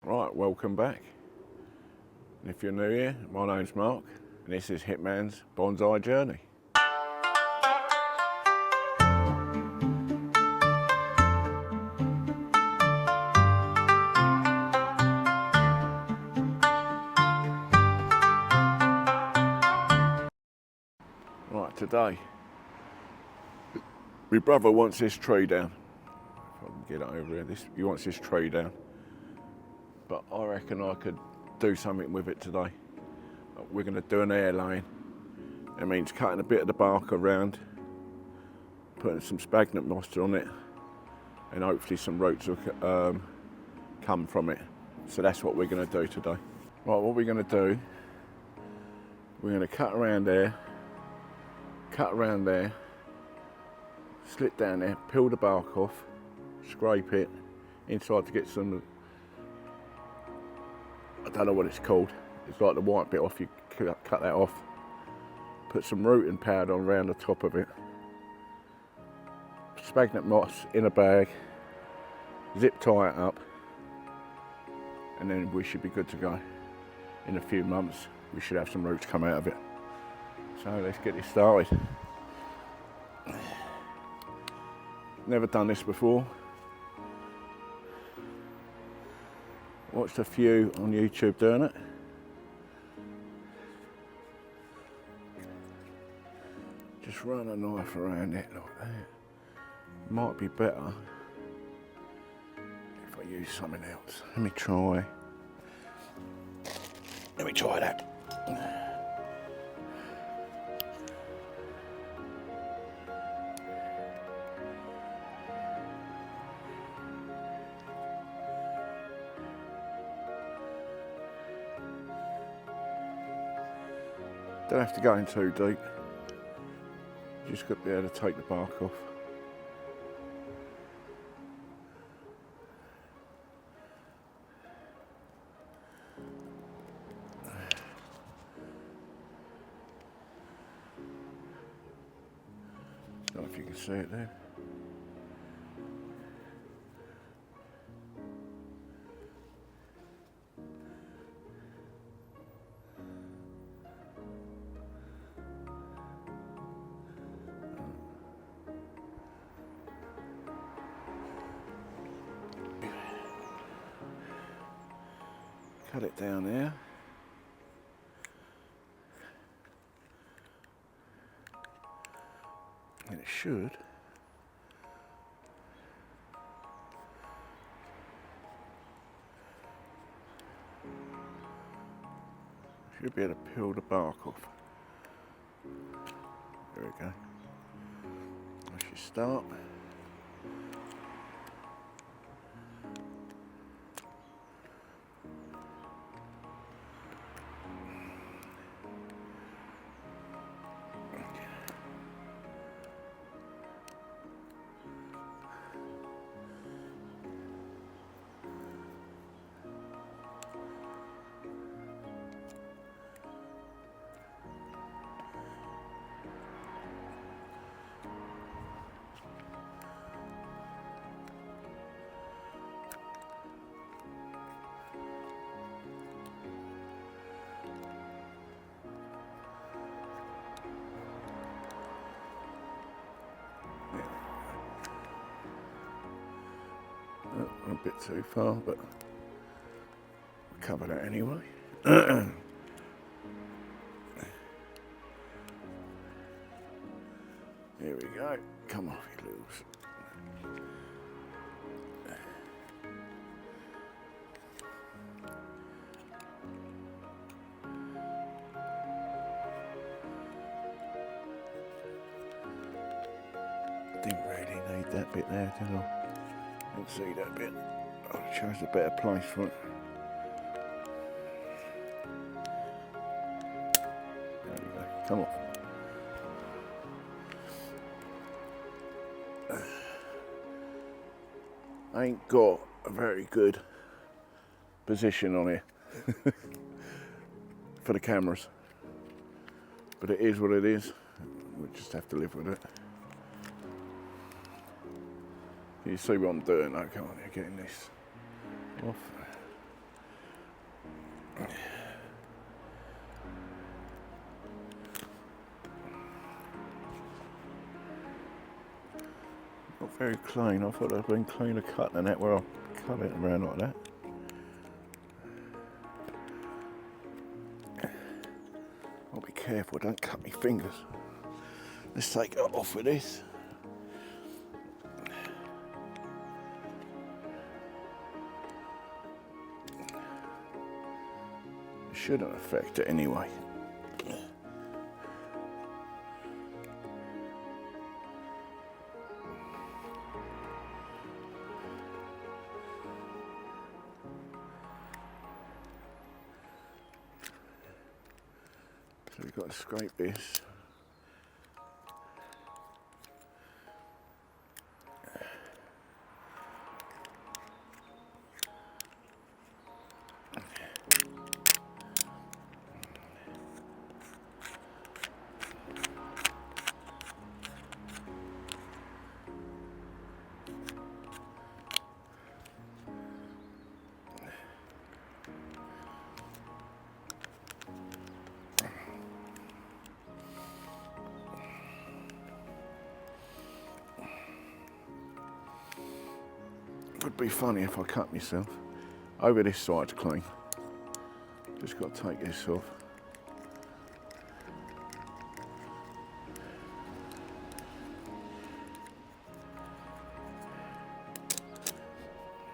Right, welcome back. And if you're new here, my name's Mark, and this is Hitman's Bonsai Journey. Right, today, my brother wants this tree down. If I can get it over here, he wants this tree down. But I reckon I could do something with it today. We're going to do an air laying. It means cutting a bit of the bark around, putting some sphagnum moss on it, and hopefully some roots will come from it. So that's what we're going to do today. Right, what we're going to do, we're going to cut around there, slit down there, peel the bark off, scrape it inside to get some, I don't know what it's called, it's like the white bit off, you cut that off. Put some rooting powder on around the top of it. Sphagnum moss in a bag, zip tie it up, and then we should be good to go. In a few months, we should have some roots come out of it. So let's get this started. Never done this before. Watched a few on YouTube doing it. Just run a knife around it like that. Might be better if I use something else. Let me try that. Don't have to go in too deep. Just got to be able to take the bark off. Don't know if you can see it there. Cut it down there. And it should be able to peel the bark off. There we go. I should start. A bit too far, but we'll cover that anyway. Here we go. Come off, you little. Didn't really need that bit there, did I? Didn't see that bit. I chose a better place for it. There we go. Come on. I ain't got a very good position on here for the cameras, but it is what it is. We just have to live with it. You see what I'm doing? Okay, I'm getting this off. Not very clean. I thought it'd been cleaner cut than that, where I'll cut it around like that. I'll be careful, don't cut my fingers. Let's take it off with this. It shouldn't affect it anyway. So we've got to scrape this. Would be funny if I cut myself. Over this side's clean. Just got to take this off.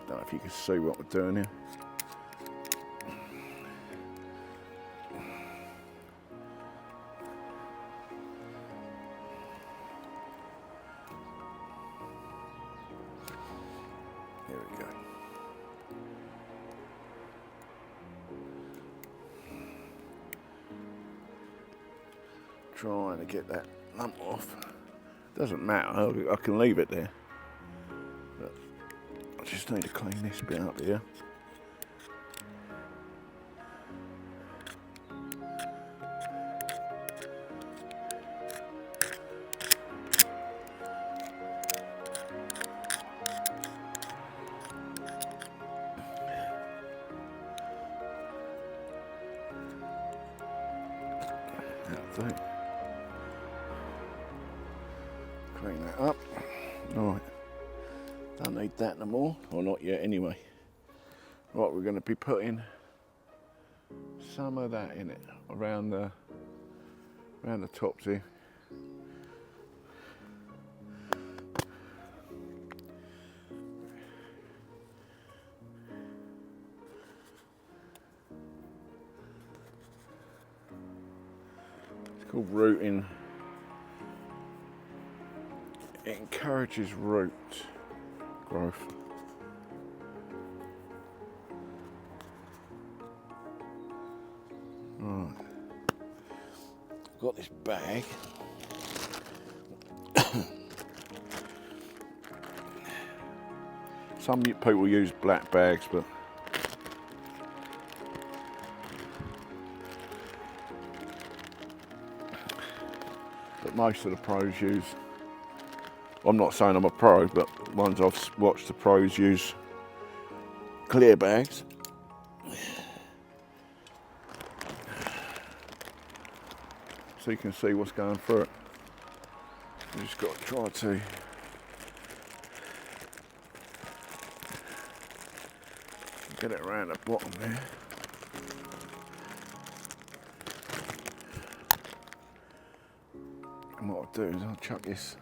Don't know if you can see what we're doing here. There we go. Trying to get that lump off. Doesn't matter, I can leave it there. But I just need to clean this bit up here. That'll do. Clean that up. Right. Don't need that no more, or not yet anyway. Right, we're going to be putting some of that in it around the tops here. It's called rooting. It encourages root growth. Right. I've got this bag. Some people use black bags, but most of the pros use. I'm not saying I'm a pro, but ones I've watched the pros use clear bags. So you can see what's going through it. You just got to try to get it around the bottom there. And what I'll do is I'll chuck this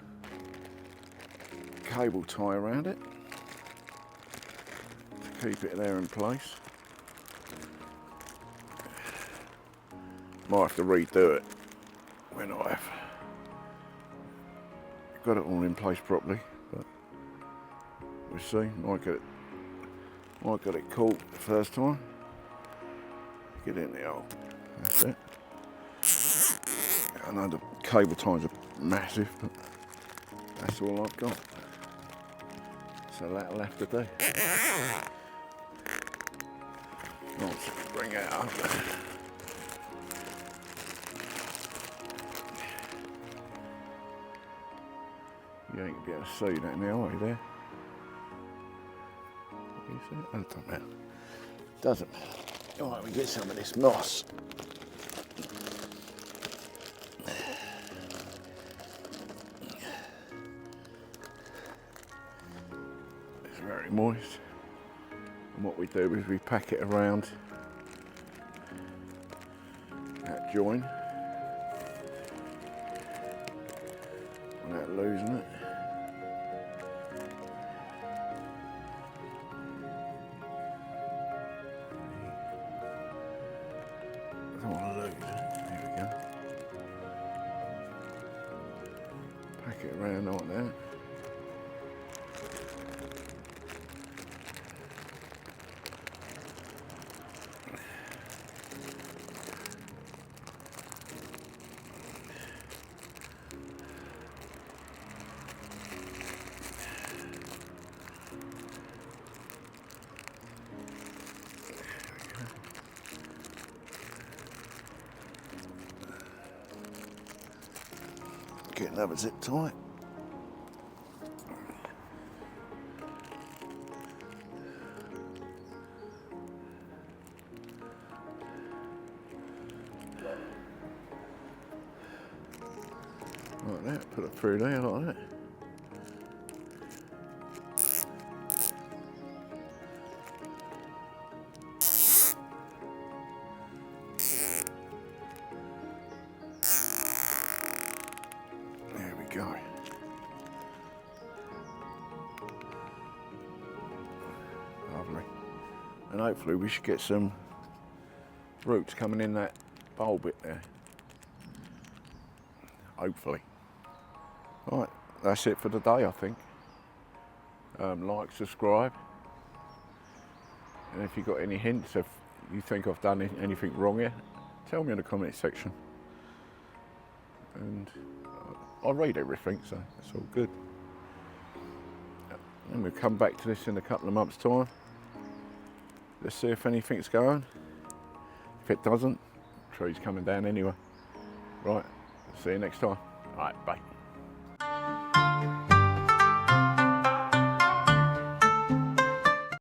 cable tie around it to keep it there in place. Might have to redo it when I've got it all in place properly, but we'll see. Might get it caught the first time. Get in there. That's it. I know the cable ties are massive, but that's all I've got. So that'll have to do. Let's bring it up. You ain't gonna be able to see that now, are you there? You see it? Oh, it doesn't matter. Doesn't matter. Alright, we get some of this moss. very moist. And what we do is we pack it around that join without losing it. I don't want to lose it. There we go. Pack it around like that. Get another zip tight. Like that, put it through there like that. There we go. Lovely. And hopefully we should get some roots coming in that bowl bit there. Hopefully. Right, that's it for the day, I think. Like, subscribe. And if you've got any hints, if you think I've done anything wrong here, tell me in the comment section. And I'll read everything, so it's all good. And we'll come back to this in a couple of months' time. Let's see if anything's going. If it doesn't, the tree's coming down anyway. Right, see you next time. All right, bye.